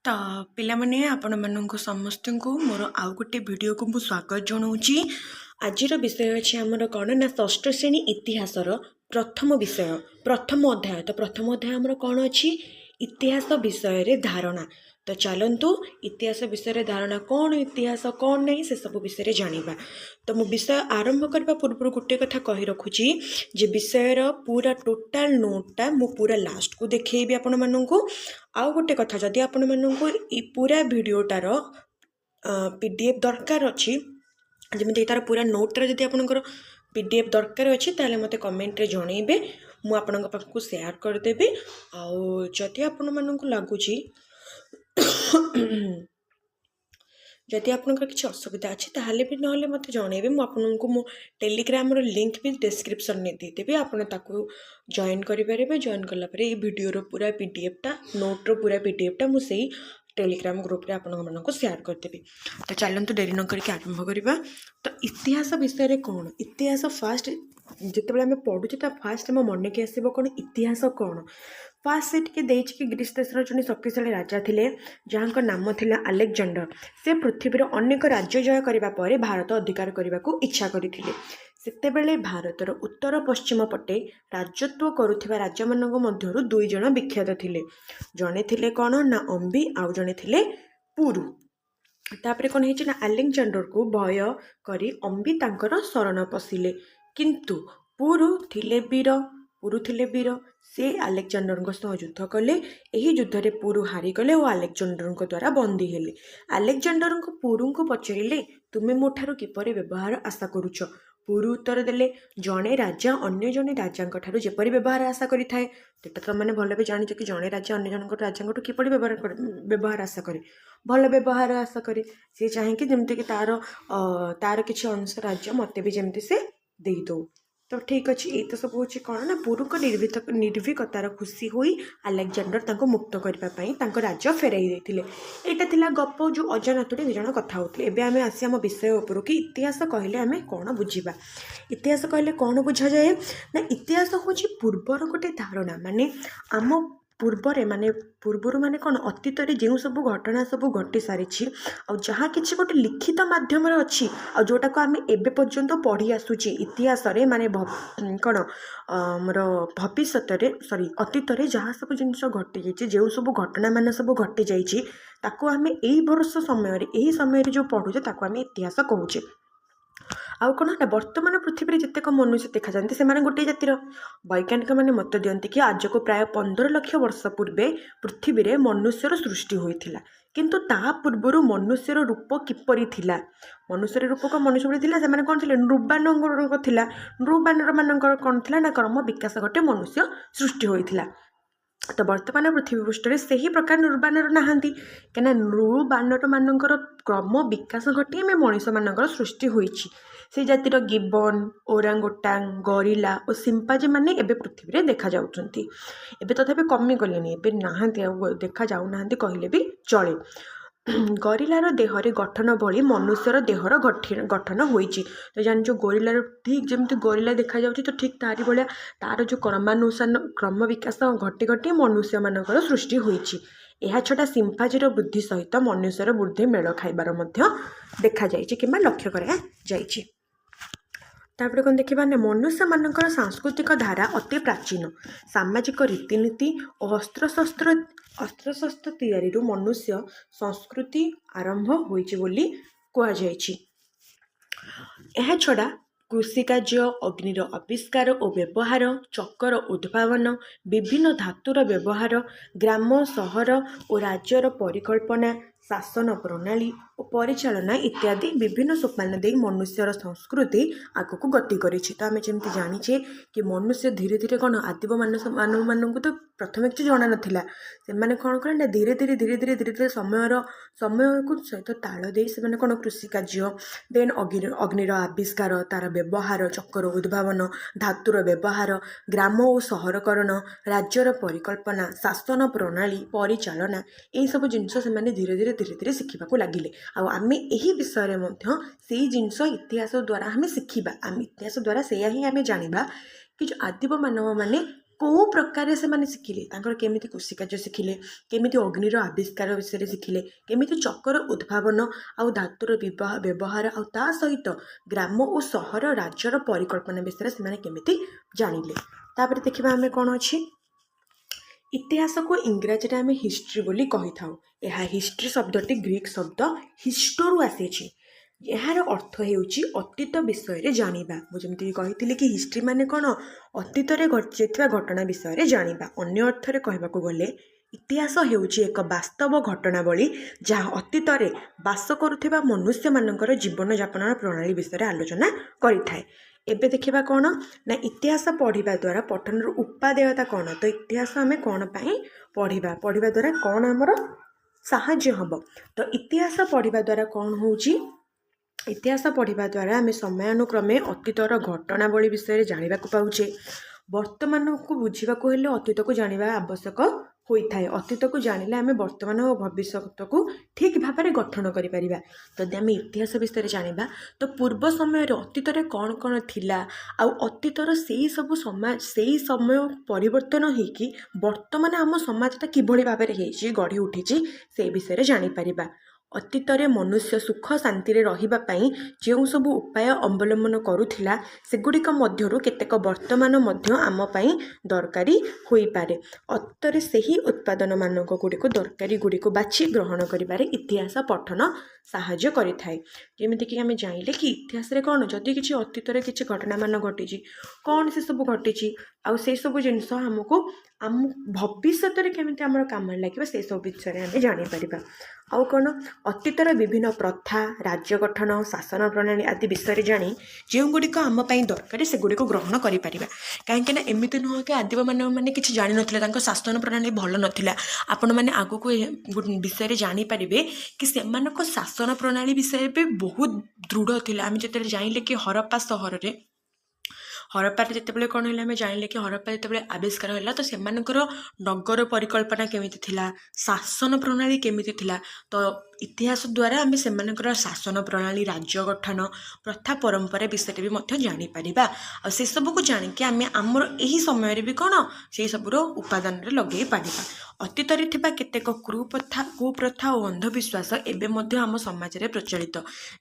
ତ ପିଲାମାନେ ଆପଣ ମାନଙ୍କୁ ସମସ୍ତଙ୍କୁ ମୋର ଆଉ ଗୋଟେ ଭିଡ଼ିଓକୁ ମୁଁ ସ୍ୱାଗତ ଜଣାଉଛି। ଆଜିର ବିଷୟ ଅଛି ଆମର କ'ଣ ନା ଷଷ୍ଠ ଶ୍ରେଣୀ ଇତିହାସର ପ୍ରଥମ ବିଷୟ, ପ୍ରଥମ ଅଧ୍ୟାୟ। ତ ପ୍ରଥମ ଅଧ୍ୟାୟ ଆମର କ'ଣ ଅଛି? ଇତିହାସ ବିଷୟରେ ଧାରଣା। ତ ଚାଲନ୍ତୁ ଇତିହାସ ବିଷୟରେ ଧାରଣା କ'ଣ, ଇତିହାସ କ'ଣ ନାହିଁ ସେସବୁ ବିଷୟରେ ଜାଣିବା। ତ ମୁଁ ବିଷୟ ଆରମ୍ଭ କରିବା ପୂର୍ବରୁ ଗୋଟିଏ କଥା କହି ରଖୁଛି ଯେ ବିଷୟର ପୁରା ଟୋଟାଲ ନୋଟ୍ଟା ମୁଁ ପୁରା ଲାଷ୍ଟକୁ ଦେଖେଇବି ଆପଣମାନଙ୍କୁ। ଆଉ ଗୋଟେ କଥା, ଯଦି ଆପଣମାନଙ୍କୁ ଏ ପୁରା ଭିଡ଼ିଓଟାର PDF ଦରକାର ଅଛି, ଯେମିତି ତାର ପୁରା ନୋଟ୍ର ଯଦି ଆପଣଙ୍କର PDF ଦରକାର ଅଛି ତାହେଲେ ମୋତେ କମେଣ୍ଟରେ ଜଣେଇବେ, ମୁଁ ଆପଣଙ୍କ ପାଖକୁ ସେୟାର କରିଦେବି। ଆଉ ଯଦି ଆପଣମାନଙ୍କୁ ଲାଗୁଛି ଯଦି ଆପଣଙ୍କର କିଛି ଅସୁବିଧା ଅଛି ତାହେଲେ ବି ନହେଲେ ମୋତେ ଜଣେଇବେ, ମୁଁ ଆପଣଙ୍କୁ ମୋ ଟେଲିଗ୍ରାମର ଲିଙ୍କ୍ ବି ଡେସ୍କ୍ରିପ୍ସନ୍ରେ ଦେଇଦେବି, ଆପଣ ତାକୁ ଜଏନ୍ କରିପାରିବେ। ଜଏନ୍ କଲା ପରେ ଏଇ ଭିଡ଼ିଓର ପୁରା PDFଟା, ନୋଟ୍ର ପୁରା PDFଟା ମୁଁ ସେଇ ଟେଲିଗ୍ରାମ ଗ୍ରୁପ୍ରେ ଆପଣମାନଙ୍କୁ ସେୟାର କରିଦେବି। ତ ଚାଲନ୍ତୁ ଡେରି ନ କରିକି ଆରମ୍ଭ କରିବା। ତ ଇତିହାସ ବିଷୟରେ କ'ଣ? ଇତିହାସ ଫାଷ୍ଟ ଯେତେବେଳେ ଆମେ ପଢ଼ୁଛେ ତ ଫାଷ୍ଟ ଆମ ମନେକି ଆସିବ କ'ଣ ଇତିହାସ କ'ଣ? ଫାଷ୍ଟ ସେ ଟିକେ ଦେଇଛି କି ଗ୍ରୀସ୍ ଦେଶର ଜଣେ ଶକ୍ତିଶାଳୀ ରାଜା ଥିଲେ ଯାହାଙ୍କ ନାମ ଥିଲା ଆଲେକଜାଣ୍ଡର। ସେ ପୃଥିବୀର ଅନେକ ରାଜ୍ୟ ଜୟ କରିବା ପରେ ଭାରତ ଅଧିକାର କରିବାକୁ ଇଚ୍ଛା କରିଥିଲେ। ସେତେବେଳେ ଭାରତର ଉତ୍ତର ପଶ୍ଚିମ ପଟେ ରାଜତ୍ୱ କରୁଥିବା ରାଜାମାନଙ୍କ ମଧ୍ୟରୁ 2 ଜଣ ବିଖ୍ୟାତ ଥିଲେ। ଜଣେ ଥିଲେ କ'ଣ ନା ଅମ୍ବି, ଆଉ ଜଣେ ଥିଲେ ପୁରୁ। ତାପରେ କ'ଣ ହେଇଛି ନା ଆଲେକଜାଣ୍ଡରକୁ ଭୟ କରି ଅମ୍ବି ତାଙ୍କର ଶରଣ ପଶିଲେ, କିନ୍ତୁ ପୁରୁ ଥିଲେ ବୀର। ସେ ଆଲେକଜାଣ୍ଡରଙ୍କ ସହ ଯୁଦ୍ଧ କଲେ। ଏହି ଯୁଦ୍ଧରେ ପୁରୁ ହାରିଗଲେ ଓ ଆଲେକଜାଣ୍ଡରଙ୍କ ଦ୍ୱାରା ବନ୍ଦୀ ହେଲେ। ଆଲେକଜାଣ୍ଡରଙ୍କ ପୁରୁଙ୍କୁ ପଚାରିଲେ, ତୁମେ ମୋ ଠାରୁ କିପରି ବ୍ୟବହାର ଆଶା କରୁଛ? ପୁରୁ ଉତ୍ତର ଦେଲେ, ଜଣେ ରାଜା ଅନ୍ୟ ଜଣେ ରାଜାଙ୍କ ଠାରୁ ଯେପରି ବ୍ୟବହାର ଆଶା କରିଥାଏ। ସେଟା ତ ମାନେ ଭଲ ବି ଜାଣିଛ କି ଜଣେ ରାଜା ଅନ୍ୟ ଜଣଙ୍କ ରାଜାଙ୍କଠୁ କିପରି ବ୍ୟବହାର ଆଶା କରେ, ଭଲ ବ୍ୟବହାର ଆଶା କରେ। ସେ ଚାହିଁକି ଯେମିତିକି ତାର କିଛି ଅଂଶ ରାଜ୍ୟ ମୋତେ ବି ଯେମିତି ସେ ଦେଇଦଉ। ତ ଠିକ୍ ଅଛି, ଏଇ ତ ସବୁ ହେଉଛି କ'ଣ ନା ପୁରୁଙ୍କ ନିର୍ଭୀକତାର ଖୁସି ହୋଇ ଆଲେକଜାଣ୍ଡର ତାଙ୍କୁ ମୁକ୍ତ କରିବା ପାଇଁ ତାଙ୍କ ରାଜ୍ୟ ଫେରାଇ ଦେଇଥିଲେ। ଏଇଟା ଥିଲା ଗପ, ଯେଉଁ ଅଜାନାତୁରେ 2 ଜଣ କଥା ହେଉଥିଲେ। ଏବେ ଆମେ ଆସି ଆମ ବିଷୟ ଉପରକୁ। ଇତିହାସ କହିଲେ ଆମେ କ'ଣ ବୁଝିବା? ଇତିହାସ କହିଲେ କ'ଣ ବୁଝାଯାଏ ନା ଇତିହାସ ହେଉଛି ପୂର୍ବର ଗୋଟେ ଧାରଣା, ମାନେ ଆମ ପୂର୍ବରୁ ମାନେ କ'ଣ ଅତୀତରେ ଯେଉଁ ସବୁ ଘଟଣା ସବୁ ଘଟି ସାରିଛି, ଆଉ ଯାହା କିଛି ଗୋଟେ ଲିଖିତ ମାଧ୍ୟମରେ ଅଛି, ଆଉ ଯେଉଁଟାକୁ ଆମେ ଏବେ ପର୍ଯ୍ୟନ୍ତ ପଢ଼ି ଆସୁଛେ ଇତିହାସରେ, ମାନେ କ'ଣ ଆମର ଅତୀତରେ ଯାହା ସବୁ ଜିନିଷ ଘଟିଯାଇଛି, ଯେଉଁ ସବୁ ଘଟଣା ମାନ ସବୁ ଘଟିଯାଇଛି, ତାକୁ ଆମେ ଏହି ସମୟରେ ଯେଉଁ ପଢ଼ୁଛେ ତାକୁ ଆମେ ଇତିହାସ କହୁଛେ। ଆଉ କ'ଣ ନା ବର୍ତ୍ତମାନ ପୃଥିବୀରେ ଯେତେକ ମନୁଷ୍ୟ ଦେଖାଯାନ୍ତି ସେମାନେ ଗୋଟିଏ ଜାତିର। ବୈଜ୍ଞାନିକମାନେ ମତ ଦିଅନ୍ତି କି ଆଜକୁ ପ୍ରାୟ 15 ଲକ୍ଷ ବର୍ଷ ପୂର୍ବେ ପୃଥିବୀରେ ମନୁଷ୍ୟର ସୃଷ୍ଟି ହୋଇଥିଲା। କିନ୍ତୁ ତା ପୂର୍ବରୁ ମନୁଷ୍ୟର ରୂପ କିପରି ଥିଲା? ମନୁଷ୍ୟ ଭଳି ଥିଲା। ସେମାନେ କ'ଣ ଥିଲେ? ନୃବାନର ଥିଲା। ନୃବାନରମାନଙ୍କର କ'ଣ ଥିଲା ନା କ୍ରମ ବିକାଶ ଘଟେ ମନୁଷ୍ୟ ସୃଷ୍ଟି ହୋଇଥିଲା। ତ ବର୍ତ୍ତମାନ ପୃଥିବୀ ପୃଷ୍ଠରେ ସେହି ପ୍ରକାର ନୃବାନର ନାହାନ୍ତି, କାହିଁକିନା ନୃବାନରମାନଙ୍କର କ୍ରମ ବିକାଶ ଘଟି ଆମେ ମଣିଷମାନଙ୍କର ସୃଷ୍ଟି ହୋଇଛି। ସେ ଜାତିର ଗିବନ, ଓରାଙ୍ଗୋଟାଙ୍ଗ, ଗରିଲା ଓ ସିମ୍ପାଜି ମାନେ ଏବେ ପୃଥିବୀରେ ଦେଖାଯାଉଛନ୍ତି। ଏବେ ତଥାପି କମିଗଲେଣି, ଏବେ ନାହାନ୍ତି, ଆଉ ଦେଖାଯାଉନାହାନ୍ତି କହିଲେ ବି ଚଳେ। ଗରିଲାର ଦେହରେ ଗଠନ ଭଳି ମନୁଷ୍ୟର ଦେହର ଗଠନ ହୋଇଛି। ତ ଜାଣିଛ ଗରିଲାର ଠିକ୍ ଯେମିତି ଗରିଲା ଦେଖାଯାଉଛି, ତ ଠିକ୍ ତାରି ଭଳିଆ ତାର ଯେଉଁ କ୍ରମ ବିକାଶ ଘଟି ମନୁଷ୍ୟମାନଙ୍କର ସୃଷ୍ଟି ହୋଇଛି। ଏହାଛଡ଼ା ସିମ୍ପାଜିର ବୃଦ୍ଧି ସହିତ ମନୁଷ୍ୟର ବୃଦ୍ଧି ମେଳ ଖାଇବାର ମଧ୍ୟ ଦେଖାଯାଇଛି କିମ୍ବା ଲକ୍ଷ୍ୟ କରାଯାଇଛି। ତାପରେ କ'ଣ ଦେଖିବା ନା ମନୁଷ୍ୟମାନଙ୍କର ସାଂସ୍କୃତିକ ଧାରା ଅତି ପ୍ରାଚୀନ। ସାମାଜିକ ରୀତିନୀତି ଓ ଅସ୍ତ୍ରଶସ୍ତ୍ର ତିଆରିରୁ ମନୁଷ୍ୟ ସଂସ୍କୃତି ଆରମ୍ଭ ହୋଇଛି ବୋଲି କୁହାଯାଇଛି। ଏହାଛଡ଼ା କୃଷିକାର୍ଯ୍ୟ, ଅଗ୍ନିର ଆବିଷ୍କାର ଓ ବ୍ୟବହାର, ଚକର ଉଦ୍ଭାବନ, ବିଭିନ୍ନ ଧାତୁର ବ୍ୟବହାର, ଗ୍ରାମ, ସହର ଓ ରାଜ୍ୟର ପରିକଳ୍ପନା, ଶାସନ ପ୍ରଣାଳୀ ଓ ପରିଚାଳନା ଇତ୍ୟାଦି ବିଭିନ୍ନ ସୋପାନ ଦେଇ ମନୁଷ୍ୟର ସଂସ୍କୃତି ଆଗକୁ ଗତି କରିଛି। ତ ଆମେ ଯେମିତି ଜାଣିଛେ କି ମନୁଷ୍ୟ ଧୀରେ ଧୀରେ କ'ଣ ଆଦିମ ମାନବମାନଙ୍କୁ ତ ପ୍ରଥମେ କିଛି ଜଣା ନଥିଲା। ସେମାନେ କ'ଣ କଲେ ନା ଧୀରେ ଧୀରେ ସମୟକୁ ସହିତ ତାଳ ଦେଇ ସେମାନେ କ'ଣ କୃଷିକାର୍ଯ୍ୟ, ଦେନ୍ ଅଗ୍ନିର ଆବିଷ୍କାର, ତାର ବ୍ୟବହାର, ଚକର ଉଦ୍ଭାବନ, ଧାତୁର ବ୍ୟବହାର, ଗ୍ରାମ ଓ ସହରକରଣ, ରାଜ୍ୟର ପରିକଳ୍ପନା, ଶାସନ ପ୍ରଣାଳୀ, ପରିଚାଳନା, ଏହିସବୁ ଜିନିଷ ସେମାନେ ଧୀରେ ଧୀରେ ଶିଖିବାକୁ ଲାଗିଲେ। ଆଉ ଆମେ ଏହି ବିଷୟରେ ମଧ୍ୟ ସେଇ ଜିନିଷ ଇତିହାସ ଦ୍ୱାରା ଆମେ ଶିଖିବା। ଆମେ ଇତିହାସ ଦ୍ୱାରା ସେଇଆ ହିଁ ଆମେ ଜାଣିବା କି ଯେଉଁ ଆଦିମ ମାନବମାନେ କେଉଁ ପ୍ରକାରରେ ସେମାନେ ଶିଖିଲେ, ତାଙ୍କର କେମିତି କୃଷିକାର୍ଯ୍ୟ ଶିଖିଲେ, କେମିତି ଅଗ୍ନିର ଆବିଷ୍କାର ବିଷୟରେ ଶିଖିଲେ, କେମିତି ଚକର ଉଦ୍ଭାବନ ଆଉ ଧାତୁର ବ୍ୟବହାର ଆଉ ତା ସହିତ ଗ୍ରାମ ଓ ସହର ରାଜ୍ୟର ପରିକଳ୍ପନା ବିଷୟରେ ସେମାନେ କେମିତି ଜାଣିଲେ। ତାପରେ ଦେଖିବା ଆମେ କ'ଣ ଅଛି। ଇତିହାସକୁ ଇଂରାଜୀରେ ଆମେ ହିଷ୍ଟ୍ରି ବୋଲି କହିଥାଉ। ଏହା ହିଷ୍ଟ୍ରି ଶବ୍ଦଟି ଗ୍ରୀକ୍ ଶବ୍ଦ ହିଷ୍ଟୋରୁ ଆସିଛି। ଏହାର ଅର୍ଥ ହେଉଛି ଅତୀତ ବିଷୟରେ ଜାଣିବା। ମୁଁ ଯେମିତି କହିଥିଲି କି ହିଷ୍ଟ୍ରି ମାନେ କ'ଣ, ଅତୀତରେ ଘଟିଯାଇଥିବା ଘଟଣା ବିଷୟରେ ଜାଣିବା। ଅନ୍ୟ ଅର୍ଥରେ କହିବାକୁ ଗଲେ ଇତିହାସ ହେଉଛି ଏକ ବାସ୍ତବ ଘଟଣାବଳୀ ଯାହା ଅତୀତରେ ବାସ କରୁଥିବା ମନୁଷ୍ୟମାନଙ୍କର ଜୀବନଯାପନର ପ୍ରଣାଳୀ ବିଷୟରେ ଆଲୋଚନା କରିଥାଏ। ଏବେ ଦେଖିବା କ'ଣ ନା ଇତିହାସ ପଢ଼ିବା ଦ୍ୱାରା ପଠନର ଉପାଦେୟତା କ'ଣ, ତ ଇତିହାସ ଆମେ କ'ଣ ପାଇଁ ପଢ଼ିବା ଦ୍ୱାରା କ'ଣ ଆମର ସାହାଯ୍ୟ ହେବ। ତ ଇତିହାସ ପଢ଼ିବା ଦ୍ୱାରା କ'ଣ ହେଉଛି, ଇତିହାସ ପଢ଼ିବା ଦ୍ୱାରା ଆମେ ସମୟାନୁକ୍ରମେ ଅତୀତର ଘଟଣାବଳୀ ବିଷୟରେ ଜାଣିବାକୁ ପାଉଛେ। ବର୍ତ୍ତମାନକୁ ବୁଝିବାକୁ ହେଲେ ଅତୀତକୁ ଜାଣିବା ଆବଶ୍ୟକ ହୋଇଥାଏ। ଅତୀତକୁ ଜାଣିଲେ ଆମେ ବର୍ତ୍ତମାନ ଓ ଭବିଷ୍ୟତକୁ ଠିକ୍ ଭାବରେ ଗଠନ କରିପାରିବା। ଯଦି ଆମେ ଇତିହାସ ବିଷୟରେ ଜାଣିବା ତ ପୂର୍ବ ସମୟରେ ଅତୀତରେ କ'ଣ କ'ଣ ଥିଲା ଆଉ ଅତୀତର ସେଇ ସମୟ ପରିବର୍ତ୍ତନ ହେଇକି ବର୍ତ୍ତମାନ ଆମ ସମାଜଟା କିଭଳି ଭାବରେ ହେଇଛି, ଗଢ଼ି ଉଠିଛି, ସେଇ ବିଷୟରେ ଜାଣିପାରିବା। ଅତୀତରେ ମନୁଷ୍ୟ ସୁଖ ଶାନ୍ତିରେ ରହିବା ପାଇଁ ଯେଉଁ ସବୁ ଉପାୟ ଅବଲମ୍ବନ କରୁଥିଲା ସେଗୁଡ଼ିକ ମଧ୍ୟରୁ କେତେକ ବର୍ତ୍ତମାନ ମଧ୍ୟ ଆମ ପାଇଁ ଦରକାରୀ ହୋଇପାରେ। ଅତୀତରେ ସେହି ଉତ୍ପାଦନମାନଙ୍କ ଦରକାରୀଗୁଡ଼ିକୁ ବାଛି ଗ୍ରହଣ କରିବାରେ ଇତିହାସ ପଠନ ସାହାଯ୍ୟ କରିଥାଏ। ଯେମିତିକି ଆମେ ଜାଣିଲେ କି ଇତିହାସରେ କ'ଣ, ଯଦି କିଛି ଅତୀତରେ କିଛି ଘଟଣାମାନ ଘଟିଛି, କ'ଣ ସେସବୁ ଘଟିଛି ଆଉ ସେସବୁ ଜିନିଷ ଆମକୁ ଆମ ଭବିଷ୍ୟତରେ କେମିତି ଆମର କାମରେ ଲାଗିବ ସେସବୁ ବିଷୟରେ ଆମେ ଜାଣିପାରିବା। ଆଉ କ'ଣ, ଅତୀତର ବିଭିନ୍ନ ପ୍ରଥା, ରାଜ୍ୟ ଗଠନ, ଶାସନ ପ୍ରଣାଳୀ ଆଦି ବିଷୟରେ ଜାଣି ଯେଉଁଗୁଡ଼ିକ ଆମ ପାଇଁ ଦରକାର ସେଗୁଡ଼ିକୁ ଗ୍ରହଣ କରିପାରିବା। କାହିଁକିନା ଏମିତି ନୁହଁ କି ଆଦିବମାନେ କିଛି ଜାଣିନଥିଲେ, ତାଙ୍କ ଶାସନ ପ୍ରଣାଳୀ ଭଲ ନଥିଲା। ଆପଣମାନେ ଆଗକୁ ବିଷୟରେ ଜାଣିପାରିବେ କି ସେମାନଙ୍କ ଶାସନ ପ୍ରଣାଳୀ ବିଷୟରେ ବି ବହୁତ ଦୃଢ଼ ଥିଲା। ଆମେ ଯେତେବେଳେ ଜାଣିଲେ କି ହରପ୍ପାରେ ଯେତେବେଳେ କ'ଣ ହେଲା, ଆମେ ଜାଣିଲେ କି ହରପ୍ପା ଯେତେବେଳେ ଆବିଷ୍କାର ହେଲା ତ ସେମାନଙ୍କର ନଗର ପରିକଳ୍ପନା କେମିତି ଥିଲା, ଶାସନ ପ୍ରଣାଳୀ କେମିତି ଥିଲା। ତ ଇତିହାସ ଦ୍ୱାରା ଆମେ ସେମାନଙ୍କର ଶାସନ ପ୍ରଣାଳୀ, ରାଜ୍ୟ ଗଠନ, ପ୍ରଥା ପରମ୍ପରା ବିଷୟରେ ବି ମଧ୍ୟ ଜାଣିପାରିବା। ଆଉ ସେସବୁକୁ ଜାଣିକି ଆମେ ଆମର ଏହି ସମୟରେ ବି କ'ଣ ସେହିସବୁର ଉପାଦାନରେ ଲଗାଇ ପାରିବା। ଅତୀତରେ ଥିବା କେତେକ କୁପ୍ରଥା ଓ ଅନ୍ଧବିଶ୍ୱାସ ଏବେ ମଧ୍ୟ ଆମ ସମାଜରେ ପ୍ରଚଳିତ।